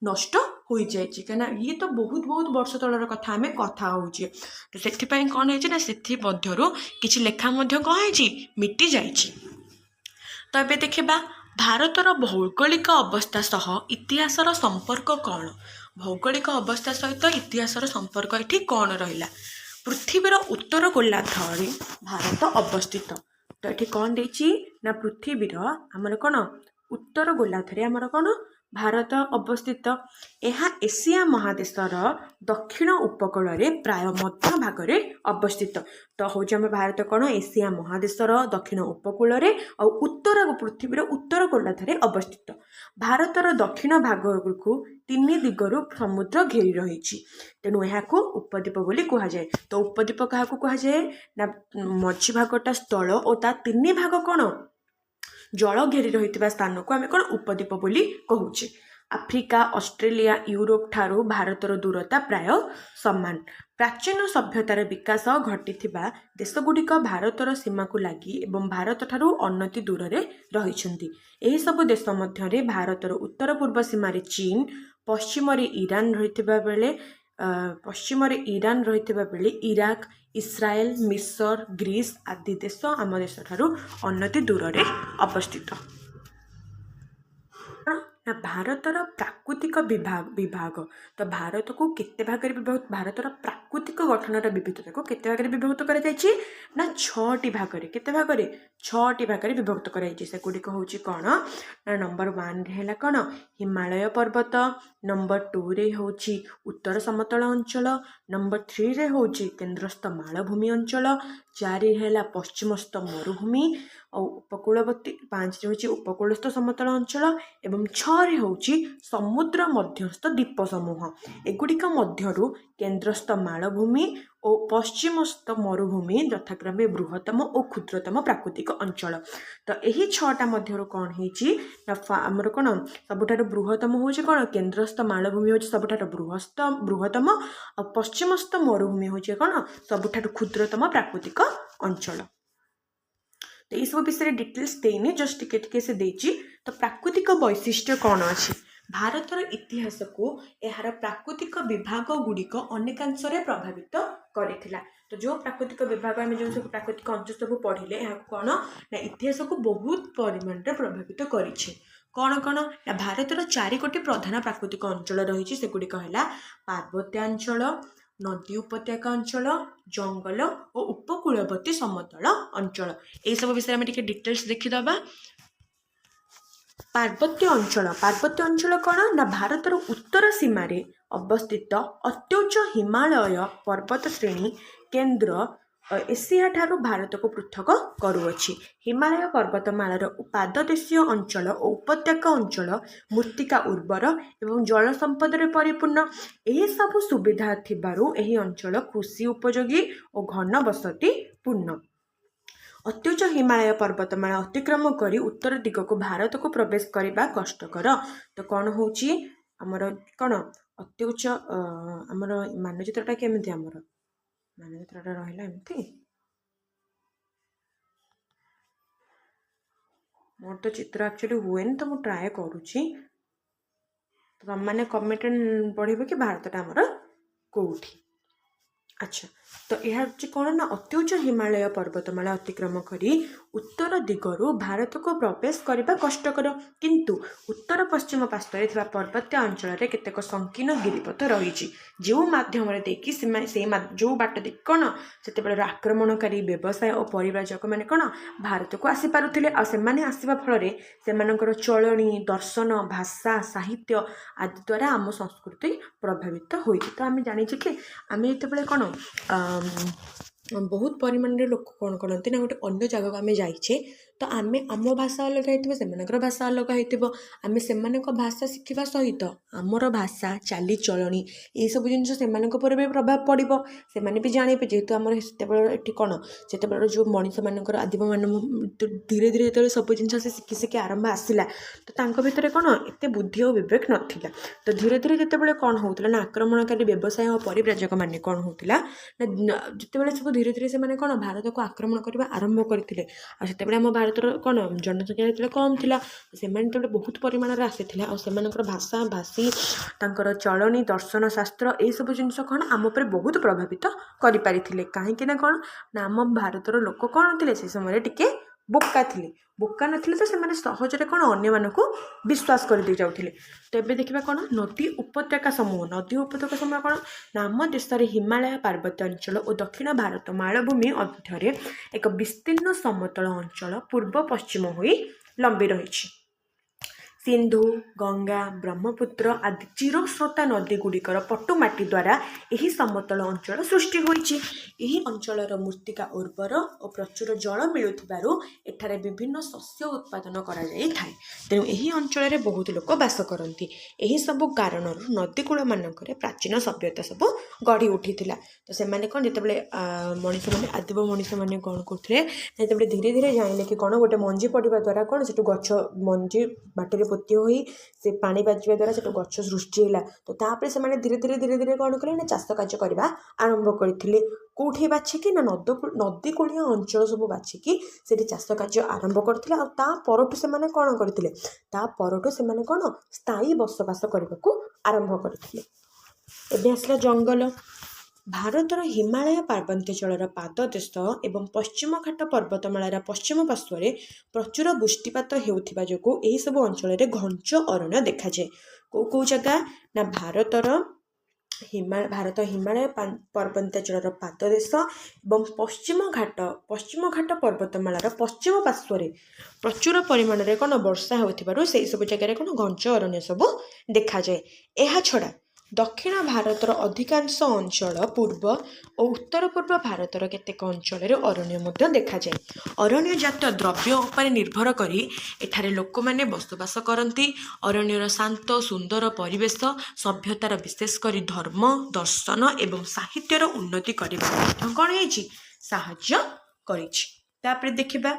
ନଷ୍ଟ ହୋଇଯାଇଛି। କାହିଁକିନା ଇଏ ତ ବହୁତ ବର୍ଷ ତଳର କଥା ଆମେ କଥା ହେଉଛେ। ତ ସେଥିପାଇଁ କ'ଣ ହେଇଛି ନା ସେଥିମଧ୍ୟରୁ କିଛି ଲେଖା ମଧ୍ୟ କ'ଣ ହେଇଛି, ମିଟି ଯାଇଛି। ତ ଏବେ ଦେଖିବା ଭାରତର ଭୌଗୋଳିକ ଅବସ୍ଥା ସହ ଇତିହାସର ସମ୍ପର୍କ କ'ଣ। ଭୌଗୋଳିକ ଅବସ୍ଥା ସହିତ ଇତିହାସର ସମ୍ପର୍କ ଏଠି କ'ଣ ରହିଲା। ପୃଥିବୀର ଉତ୍ତର ଗୋଲାର୍ଦ୍ଧରେ ଭାରତ ଅବସ୍ଥିତ। ତ ଏଠି କ'ଣ ଦେଇଛି ନା ପୃଥିବୀର ଆମର କ'ଣ ଉତ୍ତର ଗୋଲାର୍ଦ୍ଧରେ ଆମର କ'ଣ ଭାରତ ଅବସ୍ଥିତ। ଏହା ଏସିଆ ମହାଦେଶର ଦକ୍ଷିଣ ଉପକୂଳରେ ପ୍ରାୟ ମଧ୍ୟ ଭାଗରେ ଅବସ୍ଥିତ। ତ ହେଉଛି ଆମ ଭାରତ କ'ଣ ଏସିଆ ମହାଦେଶର ଦକ୍ଷିଣ ଉପକୂଳରେ ଆଉ ପୃଥିବୀର ଉତ୍ତର ଗୋଲାର୍ଦ୍ଧରେ ଅବସ୍ଥିତ। ଭାରତର ଦକ୍ଷିଣ ଭାଗକୁ 3 ଦିଗରୁ ସମୁଦ୍ର ଘେରି ରହିଛି, ତେଣୁ ଏହାକୁ ଉପଦ୍ୱୀପ ବୋଲି କୁହାଯାଏ। ତ ଉପଦ୍ୱୀପ କାହାକୁ କୁହାଯାଏ ନା ମଝି ଭାଗଟା ସ୍ଥଳ ଓ ତା 3 ଭାଗ କ'ଣ ଜଳ ଘେରି ରହିଥିବା ସ୍ଥାନକୁ ଆମେ କ'ଣ ଉପଦ୍ୱୀପ ବୋଲି କହୁଛେ। ଆଫ୍ରିକା, ଅଷ୍ଟ୍ରେଲିଆ, ୟୁରୋପ ଠାରୁ ଭାରତର ଦୂରତା ପ୍ରାୟ ସମାନ। ପ୍ରାଚୀନ ସଭ୍ୟତାର ବିକାଶ ଘଟିଥିବା ଦେଶଗୁଡ଼ିକ ଭାରତର ସୀମାକୁ ଲାଗି ଏବଂ ଭାରତଠାରୁ ଅନତି ଦୂରରେ ରହିଛନ୍ତି। ଏହିସବୁ ଦେଶ ମଧ୍ୟରେ ଭାରତର ଉତ୍ତର ପୂର୍ବ ସୀମାରେ ଚୀନ, ପଶ୍ଚିମରେ ଇରାନ ରହିଥିବା ବେଳେ ଇରାକ, ଇସ୍ରାଏଲ, ମିଶର, ଗ୍ରୀସ ଆଦି ଦେଶ ଆମ ଦେଶଠାରୁ ଅନତି ଦୂରରେ ଅବସ୍ଥିତ। ନା ଭାରତର ପ୍ରାକୃତିକ ବିଭାଗ। ତ ଭାରତକୁ କେତେ ଭାଗରେ ଭାରତର ପ୍ରାକୃତିକ ଗଠନର ବିବିଧତାକୁ କେତେ ଭାଗରେ ବିଭକ୍ତ କରାଯାଇଛି ନା 6ଟି ଭାଗରେ। କେତେ ଭାଗରେ? 6ଟି ଭାଗରେ ବିଭକ୍ତ କରାଯାଇଛି। ସେଗୁଡ଼ିକ ହେଉଛି କ'ଣ ନା ନମ୍ବର 1ରେ ହେଲା କ'ଣ ହିମାଳୟ ପର୍ବତ, ନମ୍ବର 2ରେ ହେଉଛି ଉତ୍ତର ସମତଳ ଅଞ୍ଚଳ, ନମ୍ବର 3ରେ ହେଉଛି କେନ୍ଦ୍ରସ୍ଥ ମାଳଭୂମି ଅଞ୍ଚଳ, 4ରେ ହେଲା ପଶ୍ଚିମସ୍ଥ ମରୁଭୂମି ଆଉ ଉପକୂଳବର୍ତ୍ତୀ, 5ରେ ହେଉଛି ଉପକୂଳସ୍ଥ ସମତଳ ଅଞ୍ଚଳ ଏବଂ 6ରେ ହେଉଛି ସମୁଦ୍ର ମଧ୍ୟସ୍ଥ ଦ୍ୱୀପ ସମୂହ। ଏଗୁଡ଼ିକ ମଧ୍ୟରୁ କେନ୍ଦ୍ରସ୍ଥ ମାଳଭୂମି ଓ ପଶ୍ଚିମସ୍ଥ ମରୁଭୂମି ଯଥାକ୍ରମେ ବୃହତ୍ତମ ଓ କ୍ଷୁଦ୍ରତମ ପ୍ରାକୃତିକ ଅଞ୍ଚଳ। ତ ଏହି 6ଟା ମଧ୍ୟରୁ କ'ଣ ହେଇଛି ନା ଆମର କ'ଣ ସବୁଠାରୁ ବୃହତ୍ତମ ହେଉଛି କ'ଣ କେନ୍ଦ୍ରସ୍ଥ ମାଳଭୂମି ହେଉଛି ସବୁଠାରୁ ବୃହତ୍ତମ ଆଉ ପଶ୍ଚିମସ୍ଥ ମରୁଭୂମି ହେଉଛି କ'ଣ ସବୁଠାରୁ କ୍ଷୁଦ୍ରତମ ପ୍ରାକୃତିକ ଅଞ୍ଚଳ। ତ ଏଇସବୁ ବିଷୟରେ ଡିଟେଲ୍ସ ଦେଇନି, ଜଷ୍ଟ ଟିକେ ସେ ଦେଇଛି। ତ ପ୍ରାକୃତିକ ବୈଶିଷ୍ଟ୍ୟ କ'ଣ ଅଛି? ଭାରତର ଇତିହାସକୁ ଏହାର ପ୍ରାକୃତିକ ବିଭାଗ ଗୁଡ଼ିକ ଅନେକାଂଶରେ ପ୍ରଭାବିତ କରିଥିଲା। ତ ଯେଉଁ ପ୍ରାକୃତିକ ବିଭାଗ ଆମେ ଯେଉଁ ସବୁ ପ୍ରାକୃତିକ ଅଂଶ ସବୁ ପଢ଼ିଲେ ଏହାକୁ କ'ଣ ନା ଇତିହାସକୁ ବହୁତ ପରିମାଣରେ ପ୍ରଭାବିତ କରିଛି। କ'ଣ ନା ଭାରତର 4ଗୋଟି ପ୍ରଧାନ ପ୍ରାକୃତିକ ଅଞ୍ଚଳ ରହିଛି। ସେଗୁଡ଼ିକ ହେଲା ପାର୍ବତ୍ୟାଞ୍ଚଳ, ନଦୀ ଉପତ୍ୟକା ଅଞ୍ଚଳ, ଜଙ୍ଗଲ ଓ ଉପକୂଳବର୍ତ୍ତୀ ସମତଳ ଅଞ୍ଚଳ। ଏହିସବୁ ବିଷୟରେ ଆମେ ଟିକେ ଡିଟେଲ୍ସ ଦେଖିଦେବା। ପାର୍ବତ୍ୟ ଅଞ୍ଚଳ କ'ଣ ନା ଭାରତର ଉତ୍ତର ସୀମାରେ ଅବସ୍ଥିତ ଅତ୍ୟୁଚ୍ଚ ହିମାଳୟ ପର୍ବତ ଶ୍ରେଣୀ କେନ୍ଦ୍ର ଏସିଆ ଠାରୁ ଭାରତକୁ ପୃଥକ କରୁଅଛି। ହିମାଳୟ ପର୍ବତମାଳାର ପାଦଦେଶୀୟ ଅଞ୍ଚଳ ଓ ଉପତ୍ୟକା ଅଞ୍ଚଳ ମୃତ୍ତିକା ଉର୍ବର ଏବଂ ଜଳ ସମ୍ପଦରେ ପରିପୂର୍ଣ୍ଣ। ଏହିସବୁ ସୁବିଧା ଥିବାରୁ ଏହି ଅଞ୍ଚଳ କୃଷି ଉପଯୋଗୀ ଓ ଘନ ବସତି ପୂର୍ଣ୍ଣ। ଅତ୍ୟୁଚ୍ଚ ହିମାଳୟ ପର୍ବତମାଳା ଅତିକ୍ରମ କରି ଉତ୍ତର ଦିଗକୁ ଭାରତକୁ ପ୍ରବେଶ କରିବା କଷ୍ଟକର। ତ କ'ଣ ହେଉଛି ଆମର କ'ଣ ଅତ୍ୟୁଚ୍ଚ ଆମର ମାନଚିତ୍ରଟା କେମିତି ମାନଚିତ୍ରଟା ରହିଲା ଏମିତି। ମୋର ତ ଚିତ୍ର ଆକ୍ଚୁଆଲି ହୁଏନି, ତ ମୁଁ ଟ୍ରାଏ କରୁଛି। ତମମାନେ କମେଣ୍ଟରେ ପଢ଼ିବ କି ଭାରତଟା ଆମର କେଉଁଠି। ଆଚ୍ଛା, तो यह हूँ कौन ना अति उच्च हिमालय पर्वतमाला अतिक्रम करी उत्तर दिगरू भारत को प्रवेश करने कष्टकर किंतु उत्तर पश्चिम पार्श्वे थिबा पर्वतीय अंचल केतेक संकीर्ण गिरिपथ रही जो मध्यम जो बाट देख कौन से आक्रमणकारी व्यवसाय और परिव्राजक मैंने कौन भारत को आसी पारुथिले आ सेमाने आसीबा फल सेमानकर चलणी दर्शन भाषा साहित्य आदि द्वारा आम संस्कृति प्रभावित होती। तो आम जानी कि आम ये कौन बहुत परिमाण लोक कौन करते ना गोटे अन्य जगह आम जाइए तो आम आम भाषा अलग होती से भाषा अलग हो आम से भाषा शिखा सहित आमर भाषा चालीचलणी ये सब जिन से भी प्रभाव पड़ो से भी जाने जेहेतु आम से कौन से जो मनीष मानकर आदिम मान धीरे धीरे जो सब जिन से शिखी शिखी आरंभ आसला तो भितर कौन एत बुद्धि और विवेक नाला तो धीरे धीरे जिते कौन होता ना आक्रमणकारी व्यवसाय और परिव्राजक मान कौन होता ना जिते सब धीरे धीरे से कौन भारत को आक्रमण करने आरंभ करते आम भारत कौन जनसंख्या जो कम थी से बहुत परिमाण आसी भाषा भाषी तर चलनी दर्शन शास्त्र ये सब जिन कौन आम पर बहुत प्रभावित करें कहीं कौन ना आम भारतर लोक कौन थे से समय टिके बोका थे बोका नथिले तो से सहजरे कौन अन्य मानक विश्वास कर दे जाउथिले। तो ये देखा कौन नदी उपत्यका समूह नदी उपत्यका समूह कौन ना आम देश हिमालय पार्वत्य अंचल और दक्षिण भारत मालभूमि मध्य एक विस्तीर्ण समतल अंचल पूर्व पश्चिम हो लंबी रही सिंधु गंगा ब्रह्मपुत्र आदि चिरस्रोता नदी गुड़िकर पटुमाटी द्वारा यही समतल अंचल सृष्टि होइछि। यही अंचलर मृत्तिका उर्वर और प्रचुर जल मिलुथिबारु एठारे विभिन्न शस्य उत्पादन करा जाई थाए तेणु यही अंचल बहुत लोक बास करती। यही सब कारण नदीकूल मानक प्राचीन सभ्यता सब गढ़ी उठीथिला। तो से मैंने कौन जिते मनीष मैंने आदिम मनीष मैंने कौन करते धीरे धीरे जाइले कि कौन गोटे मंजी पड़ा द्वारा कौन से गछ मंजी बाटे पोती हो से पानी बाजिया द्वारा से गछ सृष्टि है। तो तापर से धीरे धीरे धीरे धीरे कौन कले ना चाष कार्य करने आरंभ करते कौटी बाछिकी ना नदीकूलिया अंचल सब बाछिकी से चाष कार्य आरंभ करते परठू से कौन करते परठू से कौन स्थायी बसवास करने को आरंभ करते। एबे आसला जंगल भारतर हिमालय पार्वत्यांचल पाददेश एवं पश्चिम घाट पर्वतमालार पश्चिम पार्श्वे प्रचुर वृष्टिपात होता जो यही सब अंचल घंच अरण्य देखा जाए। कौ जगह ना भारत हिमालय पर्वतांचल पाददेश एवं पश्चिम घाट पर्वतमालार पश्चिम पार्श्वे प्रचुर परिमाण में कौन वर्षा हो सब जगह कौन घंच अरण्य सब देखा जाए। यह छड़ा दक्षिण भारतर अधिकांश अंचल पूर्व और उत्तर पूर्व भारतर केतेक अंचल अरण्य देखा जाए। अरण्य जात द्रव्य उपर निर्भर करी एठारे लोक माने बसवास करती। अरण्यर शांत सुंदर परिवेश सभ्यतार विशेषकर धर्म दर्शन एवं साहित्यर उन्नति करने कौन साहाय्य करिछि। देखिबा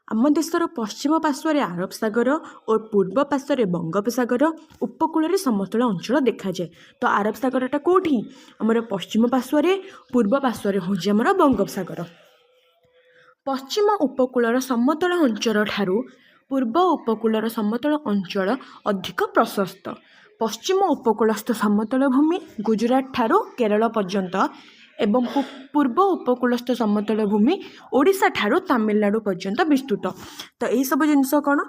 आम देशर पश्चिम पार्श्वे आरब सागर और पूर्व पार्श्वे बंगोपसागर उपकूल समतल अंचल देखा जाए। तो आरब सागरटा कौटी आमर पश्चिम पार्श्वे पूर्व पार्श्वे हूँ आमर बंगोपसागर। पश्चिम उपकूलर समतल अंचल ठारू पूर्व उपकूलर समतल अंचल अधिक प्रशस्त। पश्चिम उपकूलस्थ समतल भूमि गुजरात ठारू केरल पर्यंत एवं पूर्व उपकूलस्थ समतल भूमि ओडिशा ठारू तमिलनाडु पर्यंत विस्तृत। तो यही सब जिनस कौन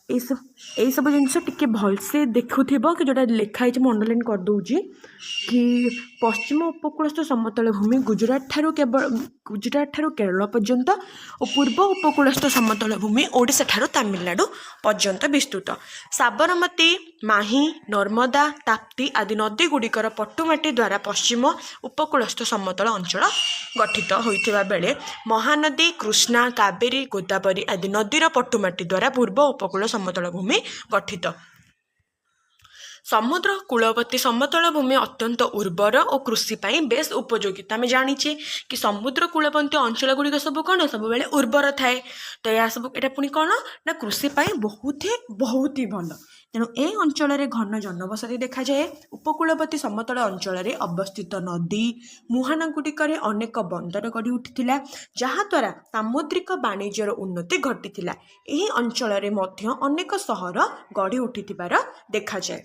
यही सब जिनस टिके भलसे देखुथिबो कि जोटा लिखाई अंडरलाइन कर दूची कि पश्चिम उपकूलस्थ समतल भूमि गुजरात ठारू केरल पर्यंत और पूर्व उपकूलस्थ समतल भूमि ओडिशा ठारू तमिलनाडु पर्यंत विस्तृत। साबरमती माही नर्मदा ताप्ती आदि नदी गुड़िकर पटुमाटी द्वारा पश्चिम उपकूलस्थ समतल अंचल गठित होइथिबा बेले महानदी कृष्णा कावेरी गोदावरी आदि नदीर पटुमाटी द्वारा पूर्व उपकूल समतल भूमि गठित। समुद्र कूलवर्ती समतल भूमि अत्यंत उर्वर और कृषि पाई बेस उपयोगी। आम जाचे कि समुद्र कूलवर्ती अंचल गुड़िक सब कौन सब बेले उर्वर थाए। तो यह सब यहाँ पुणी कौन ना कृषि पाई बहुत ही भल। तेणु ए अंचल घन जनबसति देखा जाए। उपकूलवर्ती समतल अंचल अवस्थित नदी मुहाना गुड़िक अनेक बंदर गढ़ी उठिथिला जहाद्वारा सामुद्रिक वाणिज्यर उन्नति घटिथिला। एही अंचल अनेक सहर गढ़ी उठिथिबार देखा जाए।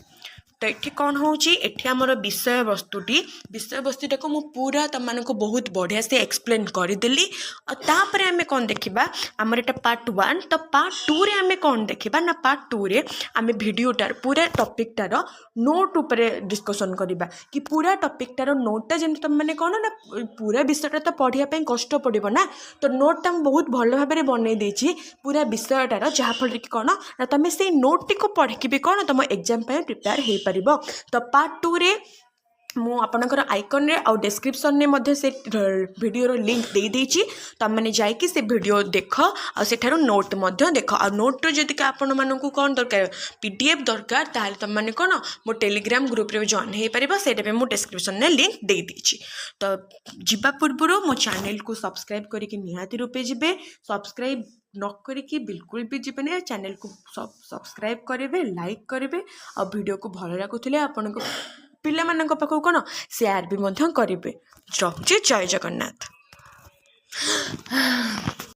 तो ये कौन होची एठी हमर विषय वस्तुटा को मु पूरा तुमको बहुत बढ़िया से एक्सप्लेन करदेली और तापर आम कौन देखा आमर एटा पार्ट 1 तो पार्ट 2 रे आम कौन देखा ना पार्ट 2 रे आम भिडियोटार पूरा टॉपिकटार नोट उपरे डिस्कसन करवा कि पूरा टॉपिकटार नोटटा जमी तुम मैंने कौन ना पूरा विषयटा तो पढ़ाई कष्ट पड़ो ना तो नोटटा बहुत भल भाव में बनई देछि पूरा विषयटार जहाँफल कि कौन ना तुम से नोट टी पढ़ी भी कौन तुम एग्जाम प्रिपेयर हो पार तो पार्ट 2 रे मु आपणकर आइकन रे आउ डिस्क्रिप्शन ने मध्य से वीडियो लिंक दे देछि तुम मैंने जाइए से वीडियो देख आ सेठारो नोट मध्य देख आ नोट जदि आपण मानकु कौन दरकार पीडीएफ दरकार ताले तुम मैंने कौन मो टेलीग्राम ग्रुप रे जॉइन हो पार से मु डिस्क्रिप्शन ने लिंक दे देछि तो जीवा पूर्व मो चैनल को सब्सक्राइब करके निहाती रूपे जिबे सब्सक्राइब न करिकी बिल्कुल भी जीवन चैनल को सब्सक्राइब करेंगे लाइक करेंगे और वीडियो को भल लगुले आपण पिला मानक पाखु कौन शेयर भी करेंगे। रहुछि जय जगन्नाथ।